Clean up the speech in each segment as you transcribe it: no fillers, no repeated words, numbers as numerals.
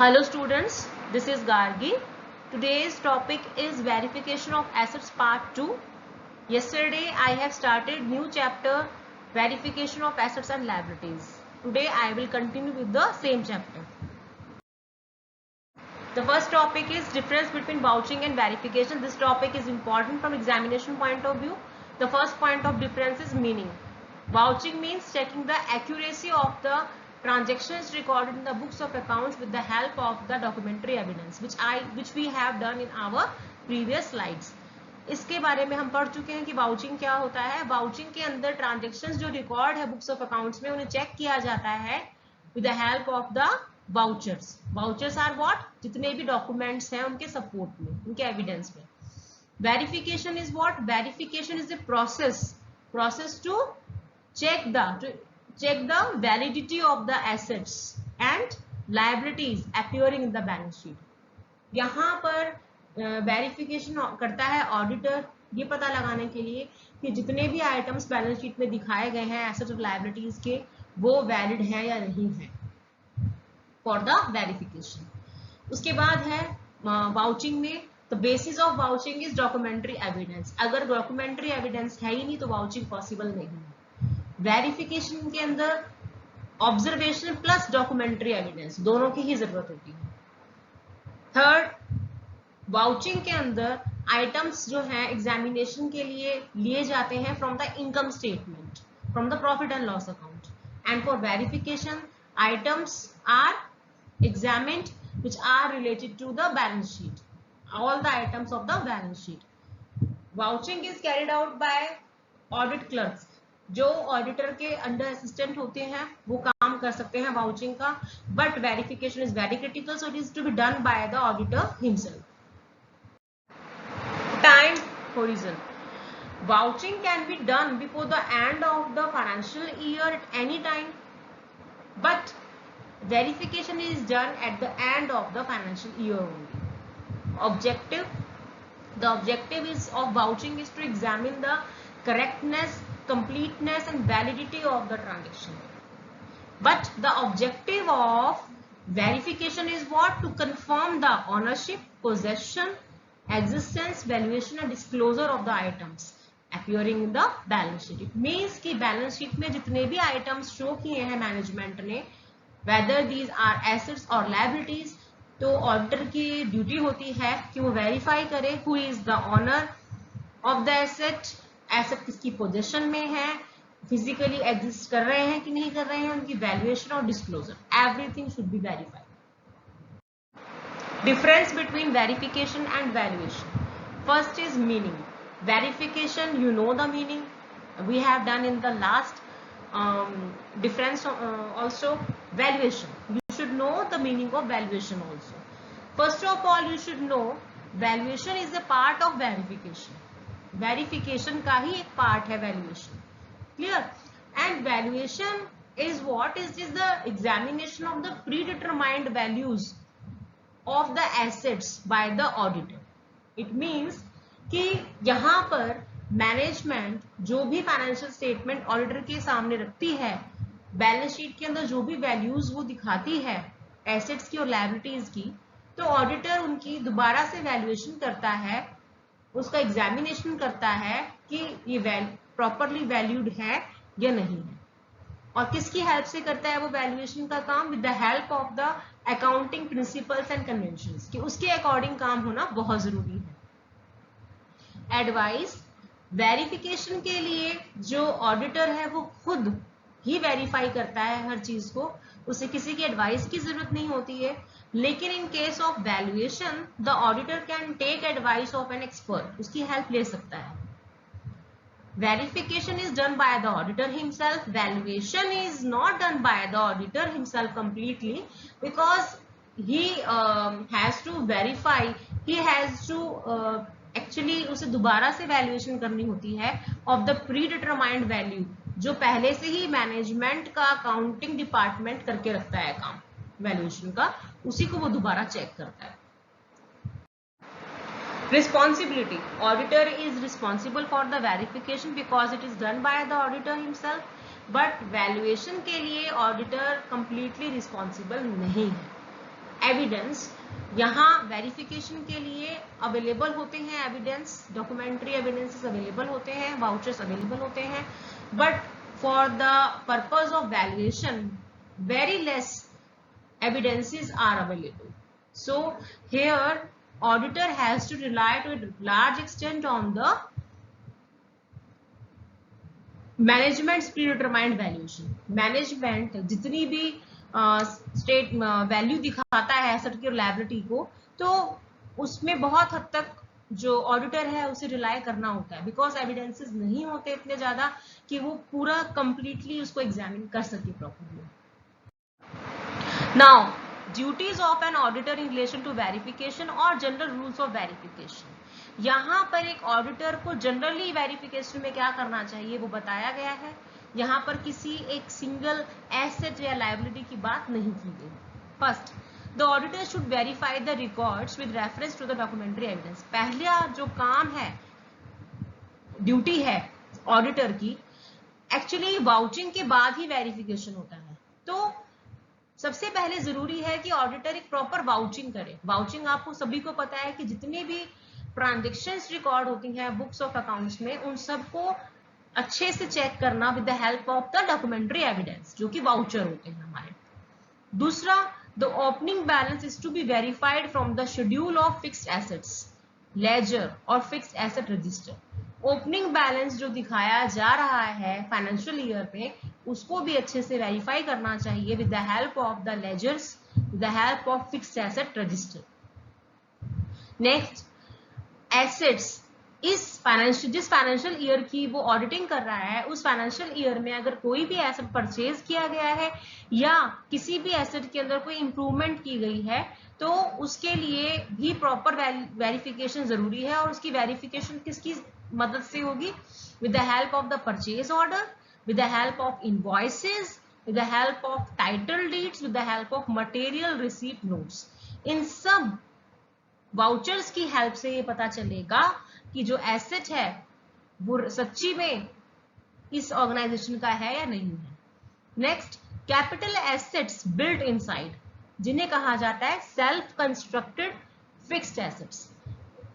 Hello students, this is Gargi. Today's topic is verification of assets part 2. Yesterday I have started new chapter verification of assets and liabilities. Today I will continue with the same chapter. The first topic is difference between vouching and verification. This topic is important from examination point of view. The first point of difference is meaning. Vouching means checking the accuracy of the transactions recorded in the books of accounts with the help of the documentary evidence, which we have done in our previous slides. इसके बारे में हम पढ़ चुके हैं कि vouching क्या होता है. वाउचिंग के अंदर ट्रांजेक्शन्स जो रिकॉर्ड है बुक्स ऑफ अकाउंट्स में उन्हें चेक किया जाता है with the help of the vouchers. Vouchers are what? जितने भी डॉक्यूमेंट्स हैं उनके सपोर्ट में, उनके एविडेंस में. Verification is what? Verification is the process to check the validity of the assets and liabilities appearing in the balance sheet. यहाँ पर verification करता है ऑडिटर ये पता लगाने के लिए कि जितने भी आइटम्स बैलेंस शीट में दिखाए गए हैं एसेट्स और लायबिलिटीज के वो वैलिड है या नहीं है फॉर द वेरिफिकेशन. उसके बाद है वाउचिंग में the basis of vouching is documentary evidence. अगर डॉक्यूमेंट्री एविडेंस है ही नहीं तो वाउचिंग पॉसिबल नहीं है. वेरिफिकेशन के अंदर ऑब्जर्वेशन प्लस डॉक्यूमेंट्री एविडेंस दोनों की ही जरूरत होती है. थर्ड, वाउचिंग के अंदर आइटम्स जो हैं एग्जामिनेशन के लिए जाते हैं from the income statement, from the profit and loss account. And for verification items are examined which are related to the balance sheet, all the items of the balance sheet. Vouching is carried out by audit clerks. जो auditor के under assistant होते हैं वो काम कर सकते हैं vouching का, but verification is very critical so it is to be done by the auditor himself. Time horizon. Vouching can be done before the end of the financial year at any time, but verification is done at the end of the financial year only. Objective. The objective is of vouching is to examine the correctness, completeness and validity of the transaction. But the objective of verification is what? To confirm the ownership, possession, existence, valuation and disclosure of the items appearing in the balance sheet. It means कि balance sheet में जितने भी items show किए हैं management ने, whether these are assets or liabilities, तो auditor की duty होती है कि वो वेरीफाई करे who is the owner of the asset, asset किसकी पोजीशन में है, फिजिकली एग्जिस्ट कर रहे हैं कि नहीं कर रहे हैं, उनकी वैल्यूएशन और disclosure, everything should be verified. Difference between verification and valuation. First is meaning. Verification, you know the meaning, we have done in the last. Difference also valuation. You should know the meaning of valuation also. First of all, you should know valuation is a part of verification. Verification का ही एक part है valuation. Clear? And valuation is what is the examination of the predetermined values of the assets by the auditor. It means कि यहाँ पर management जो भी financial statement auditor के सामने रखती है, बैलेंस शीट के अंदर जो भी वैल्यूज वो दिखाती है एसेट्स की और लायबिलिटीज की, तो ऑडिटर उनकी दोबारा से वैल्यूएशन करता है, उसका एग्जामिनेशन करता है कि ये प्रॉपरली वैल्यूड है या नहीं है. और किसकी हेल्प से करता है वो वैल्यूएशन का काम? With the help of the accounting principles and conventions, कि उसके अकॉर्डिंग काम होना बहुत जरूरी है. एडवाइस. वेरिफिकेशन के लिए जो ऑडिटर है वो खुद ही वेरीफाई करता है हर चीज को, उसे किसी की एडवाइस की जरूरत नहीं होती है. लेकिन in case of valuation the auditor can take advice of an expert, उसकी हेल्प ले सकता है. Verification is done by the auditor himself. Valuation is not done by the auditor himself completely, because he has to verify, he has to actually उसे दोबारा से valuation करनी होती है of the pre determined value, जो पहले से ही मैनेजमेंट का अकाउंटिंग डिपार्टमेंट करके रखता है काम वैल्यूएशन का, उसी को वो दोबारा चेक करता है. Responsibility. Auditor is responsible for the verification because it is done by the auditor himself, but valuation के लिए ऑडिटर कंप्लीटली रिस्पॉन्सिबल नहीं है. एविडेंस, यहाँ वेरिफिकेशन के लिए अवेलेबल होते हैं एविडेंस, डॉक्यूमेंट्री एविडेंसेस अवेलेबल होते हैं, वाउचर्स अवेलेबल होते हैं, but for the purpose of valuation very less evidences are available. So here auditor has to rely to a large extent on the management's predetermined valuation. Management जितनी भी state value दिखाता है asset की liability को, तो उसमें बहुत हद तक जो ऑडिटर है उसे रिलाय करना होता है, बिकॉज एविडेंसेस नहीं होते इतने ज्यादा कि वो पूरा कंप्लीटली उसको एग्जामिन कर सके properly. Now, duties of an auditor in relation to verification or general rules of verification. यहाँ पर एक ऑडिटर को जनरली वेरिफिकेशन में क्या करना चाहिए वो बताया गया है. यहाँ पर किसी एक सिंगल एसेट या लायबिलिटी की बात नहीं की गई. First, the auditor should verify the records with reference to the documentary evidence. पहला जो काम है, ड्यूटी है ऑडिटर की, एक्चुअली वाउचिंग के बाद ही वेरिफिकेशन होता है. तो सबसे पहले जरूरी है कि ऑडिटर एक प्रॉपर वाउचिंग करे. वाउचिंग आपको सभी को पता है कि जितने भी ट्रांजैक्शंस रिकॉर्ड होती हैं बुक्स ऑफ अकाउंट्स में, उन सबको अच्छे से चेक करना with the help of the documentary evidence, जो कि वाउचर होते हैं हमारे. दूसरा, the opening balance is to be verified from the schedule of fixed assets, ledger और fixed asset register. Opening balance जो दिखाया जा रहा है फाइनेंशियल ईयर में, उसको भी अच्छे से वेरीफाई करना चाहिए with the help of the ledgers, with the help of fixed asset register. Next, assets जिस फाइनेंशियल ईयर की वो ऑडिटिंग कर रहा है, उस फाइनेंशियल ईयर में अगर कोई भी एसेट परचेज किया गया है या किसी भी एसेट के अंदर कोई इंप्रूवमेंट की गई है, तो उसके लिए भी प्रॉपर वेरिफिकेशन जरूरी है. और उसकी वेरिफिकेशन किसकी मदद से होगी? With the help of the purchase order, with the help of invoices, with the help of title deeds, with the help of material receipt notes. इन सब वाउचर्स की हेल्प से ये पता चलेगा कि जो एसेट है वो सच्ची में इस ऑर्गेनाइजेशन का है या नहीं है. Next, capital assets built inside, जिन्हें कहा जाता है self constructed fixed assets.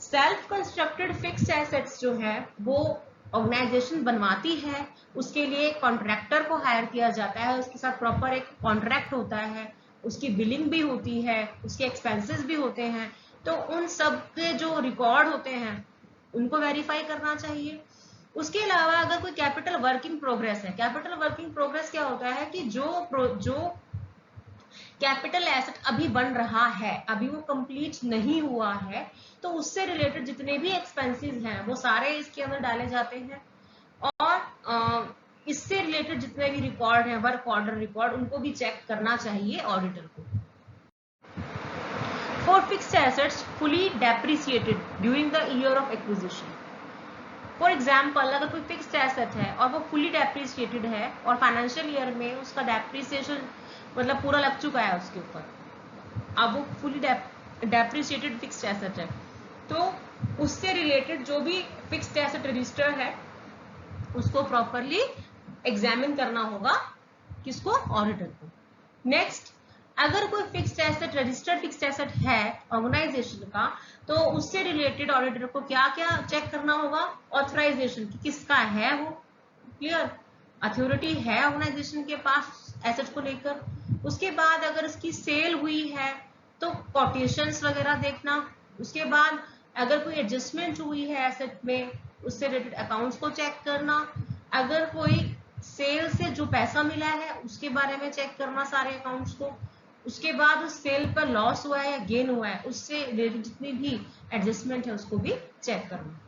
Self constructed fixed assets जो है वो ऑर्गेनाइजेशन बनवाती है, उसके लिए कॉन्ट्रैक्टर को हायर किया जाता है, उसके साथ प्रॉपर एक कॉन्ट्रैक्ट होता है, उसकी बिलिंग भी होती है, उसके एक्सपेंसेस भी होते हैं. तो उन सब के जो रिकॉर्ड होते हैं उनको वेरीफाई करना चाहिए. उसके अलावा अगर कोई कैपिटल वर्क इन प्रोग्रेस है, कैपिटल वर्क इन प्रोग्रेस क्या होता है कि जो कैपिटल एसेट अभी बन रहा है, अभी वो कंप्लीट नहीं हुआ है, तो उससे रिलेटेड जितने भी एक्सपेंसेस हैं वो सारे इसके अंदर डाले जाते हैं. और इससे रिलेटेड जितने भी रिकॉर्ड हैं, वर्क ऑर्डर रिकॉर्ड, उनको भी चेक करना चाहिए ऑडिटर को. For fixed assets fully depreciated during the year of acquisition. For example, अगर कोई फिक्स्ड एसेट है और वो फुली डेप्रिसिएटेड है और फाइनेंशियल ईयर में उसका डेप्रिसिएशन मतलब पूरा लग चुका है उसके ऊपर, अब वो फुली डेप्रिसिएटेड फिक्स्ड एसेट है, तो उससे रिलेटेड जो भी फिक्स्ड एसेट रजिस्टर है उसको प्रॉपरली एग्जामिन करना होगा. किसको? ऑडिटर को. नेक्स्ट, अगर कोई fixed asset registered fixed asset है ऑर्गेनाइजेशन का, तो उससे रिलेटेड ऑडिटर को क्या क्या चेक करना होगा? ऑथराइजेशन की किसका है, वो क्लियर अथॉरिटी है ऑर्गेनाइजेशन के पास एसेट को लेकर. उसके बाद अगर इसकी सेल हुई है तो कोटेशंस वगैरह देखना. उसके बाद अगर कोई एडजस्टमेंट हुई है एसेट में, उससे रिलेटेड अकाउंट्स को चेक करना. अगर कोई सेल से जो पैसा मिला है उसके बारे में चेक करना सारे अकाउंट्स को. उसके बाद उस सेल पर लॉस हुआ है या गेन हुआ है, उससे रिलेटेड जितनी भी एडजस्टमेंट है उसको भी चेक करना.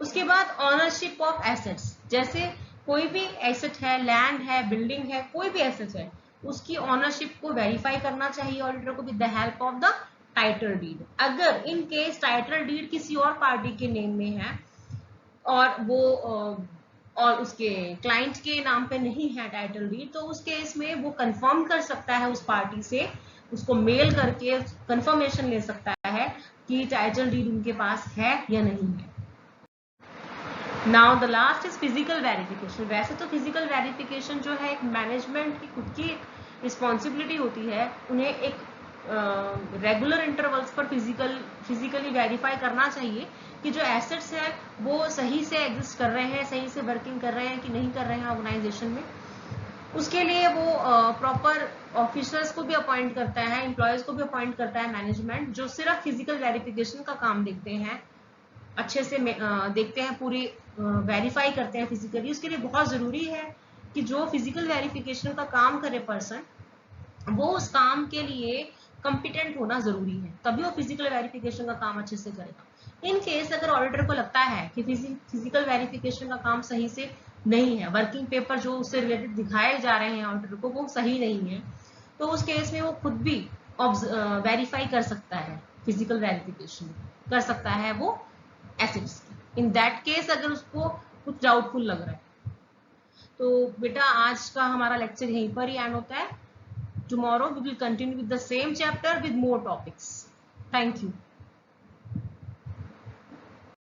उसके बाद ऑनरशिप ऑफ एसेट्स, जैसे कोई भी एसेट है, लैंड है, बिल्डिंग है, कोई भी एसेट है, उसकी ऑनरशिप को वेरीफाई करना चाहिए ऑडिटर को with the help of the title deed. अगर इन केस टाइटल डीड किसी और पार्टी के नेम में है और वो और उसके क्लाइंट के नाम पे नहीं है टाइटल डीड, तो उस केस में वो कंफर्म कर सकता है उस पार्टी से, उसको मेल करके कंफर्मेशन ले सकता है कि टाइटल डीड उनके पास है या नहीं है. Now the last is physical verification. वैसे तो फिजिकल वेरिफिकेशन जो है एक मैनेजमेंट की खुद की रिस्पॉन्सिबिलिटी होती है, उन्हें एक रेगुलर इंटरवल्स पर फिजिकली वेरीफाई करना चाहिए कि जो एसेट्स है वो सही से एग्जिस्ट कर रहे हैं, सही से वर्किंग कर रहे हैं कि नहीं कर रहे हैं ऑर्गेनाइजेशन में। उसके लिए वो प्रॉपर ऑफिसर्स को भी अपॉइंट करता है, एम्प्लॉयज को भी अपॉइंट करता है मैनेजमेंट, जो सिर्फ फिजिकल वेरिफिकेशन का काम देखते हैं, अच्छे से देखते हैं, पूरी वेरीफाई करते हैं फिजिकली। उसके लिए बहुत जरूरी है कि जो फिजिकल वेरिफिकेशन का काम करे पर्सन, वो उस काम के लिए कंपिटेंट होना जरूरी है, तभी वो फिजिकल वेरिफिकेशन का काम अच्छे से करेगा। इन केस अगर ऑडिटर को लगता है कि फिजिकल वेरिफिकेशन का काम सही से नहीं है, वर्किंग पेपर जो उससे रिलेटेड दिखाए जा रहे हैं ऑडिटर को वो सही नहीं है, तो उस केस में वो खुद भी वेरीफाई कर सकता है, फिजिकल वेरिफिकेशन कर सकता है वो एसेट्स की। इन दैट केस अगर उसको कुछ डाउटफुल लग रहा है। तो बेटा आज का हमारा लेक्चर यहीं पर ही एंड होता है। Tomorrow we will continue with the same chapter with more topics. Thank you.